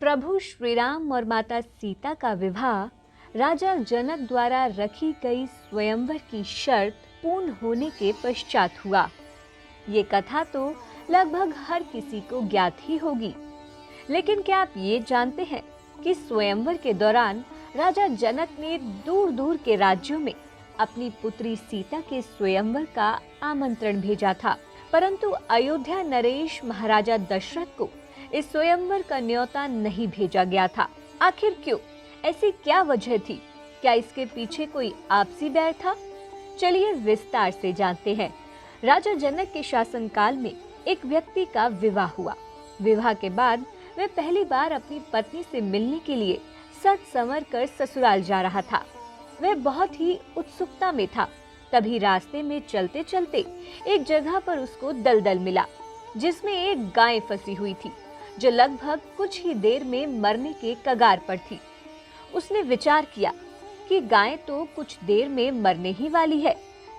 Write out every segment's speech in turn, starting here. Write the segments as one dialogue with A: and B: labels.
A: प्रभु श्री राम और माता सीता का विवाह राजा जनक द्वारा रखी गई स्वयंवर की शर्त पूर्ण होने के पश्चात हुआ। ये कथा तो लगभग हर किसी को ज्ञात ही होगी, लेकिन क्या आप ये जानते हैं कि स्वयंवर के दौरान राजा जनक ने दूर दूर के राज्यों में अपनी पुत्री सीता के स्वयंवर का आमंत्रण भेजा था, परंतु अयोध्या नरेश महाराजा दशरथ को इस स्वयंवर का न्योता नहीं भेजा गया था। आखिर क्यों? ऐसी क्या वजह थी? क्या इसके पीछे कोई आपसी बैर था? चलिए विस्तार से जानते हैं। राजा जनक के शासनकाल में एक व्यक्ति का विवाह हुआ। विवाह के बाद वह पहली बार अपनी पत्नी से मिलने के लिए सज संवर कर ससुराल जा रहा था। वह बहुत ही उत्सुकता में था। तभी रास्ते में चलते चलते एक जगह पर उसको दलदल मिला, जिसमें एक गाय फंसी हुई थी, जो लगभग कुछ ही देर में मरने के कगार पर थी। उसने विचार किया कि गाय तो कुछ देर में मरने ही वाली है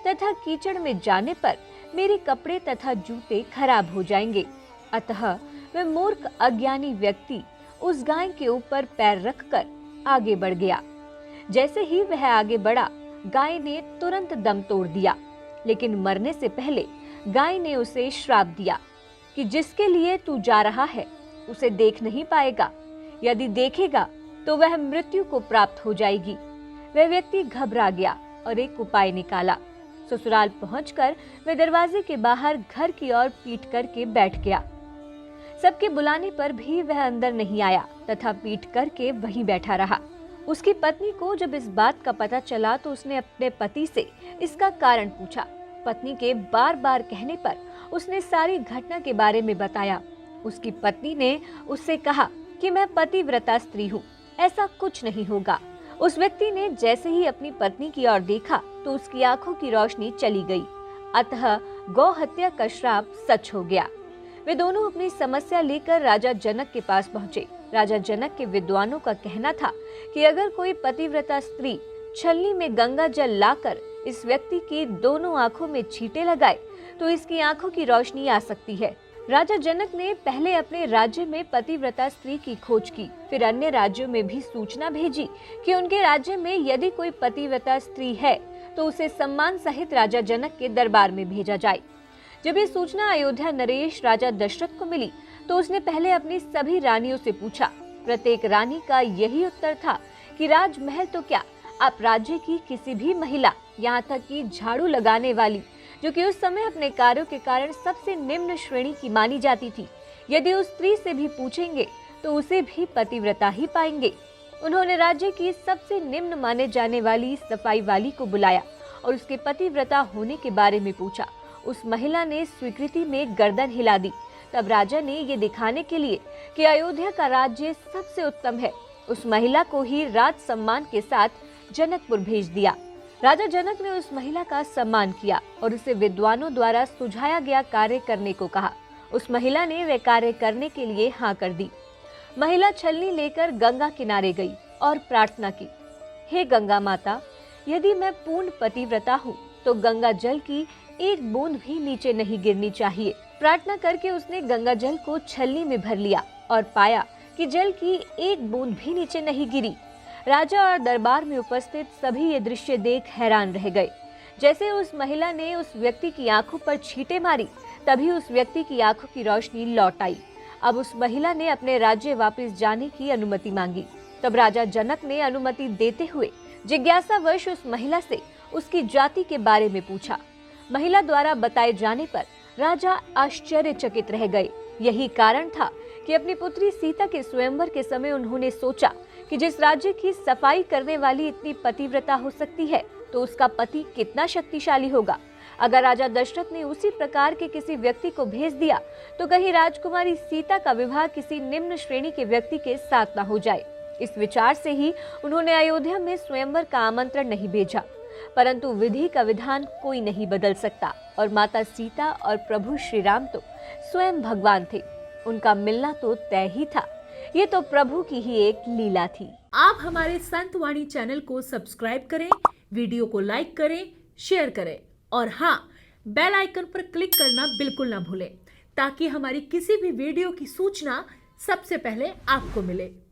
A: तथा कीचड़ में जाने पर मेरे कपड़े तथा जूते खराब हो जाएंगे। अतः वह मूर्ख अज्ञानी व्यक्ति उस गाय के ऊपर पैर रखकर आगे बढ़ गया। जैसे ही वह आगे बढ़ा, गाय ने तुरंत दम तोड़ दिया, लेकिन मरने से पहले गाय ने उसे श्राप दिया कि जिसके लिए तू जा रहा है उसे देख नहीं पाएगा। यदि देखेगा तो वह मृत्यु को प्राप्त हो जाएगी। वह व्यक्ति घबरा गया और एक उपाय निकाला। ससुराल पहुंचकर वह दरवाजे के बाहर घर की ओर पीट करके बैठ गया। सबके बुलाने पर भी वह अंदर नहीं आया तथा पीट करके वहीं बैठा रहा। उसकी पत्नी को जब इस बात का पता चला तो उसने अपने पति से इसका कारण पूछा। पत्नी के बार बार कहने पर उसने सारी घटना के बारे में बताया। उसकी पत्नी ने उससे कहा कि मैं पतिव्रता स्त्री हूँ, ऐसा कुछ नहीं होगा। उस व्यक्ति ने जैसे ही अपनी पत्नी की ओर देखा तो उसकी आंखों की रोशनी चली गई। अतः गौ हत्या का श्राप सच हो गया। वे दोनों अपनी समस्या लेकर राजा जनक के पास पहुँचे। राजा जनक के विद्वानों का कहना था कि अगर कोई पतिव्रता स्त्री छलनी में गंगा जल लाकर इस व्यक्ति की दोनों आंखों में छींटे लगाए तो इसकी आंखों की रोशनी आ सकती है। राजा जनक ने पहले अपने राज्य में पतिव्रता स्त्री की खोज की, फिर अन्य राज्यों में भी सूचना भेजी कि उनके राज्य में यदि कोई पतिव्रता स्त्री है तो उसे सम्मान सहित राजा जनक के दरबार में भेजा जाए। जब ये सूचना अयोध्या नरेश राजा दशरथ को मिली तो उसने पहले अपनी सभी रानियों से पूछा। प्रत्येक रानी का यही उत्तर था कि राजमहल तो क्या, आप राज्य की किसी भी महिला, यहाँ तक कि झाड़ू लगाने वाली, जो कि उस समय अपने कार्यों के कारण सबसे निम्न श्रेणी की मानी जाती थी, यदि उस स्त्री से भी पूछेंगे तो उसे भी पतिव्रता ही पाएंगे। उन्होंने राज्य की सबसे निम्न माने जाने वाली सफाई वाली को बुलाया और उसके पतिव्रता होने के बारे में पूछा। उस महिला ने स्वीकृति में गर्दन हिला दी। तब राजा ने ये दिखाने के लिए कि अयोध्या का राज्य सबसे उत्तम है, उस महिला को ही राज सम्मान के साथ जनकपुर भेज दिया। राजा जनक ने उस महिला का सम्मान किया और उसे विद्वानों द्वारा सुझाया गया कार्य करने को कहा। उस महिला ने वह कार्य करने के लिए हाँ कर दी। महिला छलनी लेकर गंगा किनारे गई और प्रार्थना की, हे गंगा माता, यदि मैं पूर्ण पतिव्रता हूँ तो गंगा जल की एक बूंद भी नीचे नहीं गिरनी चाहिए। प्रार्थना करके उसने गंगा जल को छलनी में भर लिया और पाया कि जल की एक बूंद भी नीचे नहीं गिरी। राजा और दरबार में उपस्थित सभी ये दृश्य देख हैरान रह गए। जैसे उस महिला ने उस व्यक्ति की आंखों पर छींटे मारी, तभी उस व्यक्ति की आंखों की रोशनी लौट आई। अब उस महिला ने अपने राज्य वापस जाने की अनुमति मांगी। तब राजा जनक ने अनुमति देते हुए जिज्ञासावश उस महिला से उसकी जाति के बारे में पूछा। महिला द्वारा बताए जाने पर राजा आश्चर्यचकित रह गए। यही कारण था कि अपनी पुत्री सीता के स्वयंवर के समय उन्होंने सोचा कि जिस राज्य की सफाई करने वाली इतनी पतिव्रता हो सकती है तो उसका पति कितना शक्तिशाली होगा। अगर राजा दशरथ ने उसी प्रकार के किसी व्यक्ति को भेज दिया तो कहीं राजकुमारी सीता का विवाह किसी निम्न श्रेणी के व्यक्ति के साथ न हो जाए। इस विचार से ही उन्होंने अयोध्या में स्वयंवर का आमंत्रण नहीं भेजा। परंतु विधि का विधान कोई नहीं बदल सकता और माता सीता और प्रभु श्री राम तो स्वयं भगवान थे। उनका मिलना तो तय ही था। ये तो प्रभु की ही एक लीला थी।
B: आप हमारे संतवाणी चैनल को सब्सक्राइब करें, वीडियो को लाइक करें, शेयर करें और हाँ, बेल आइकन पर क्लिक करना बिल्कुल ना भूलें ताकि हमारी किसी भी वीडियो की सूचना सबसे पहले आपको मिले।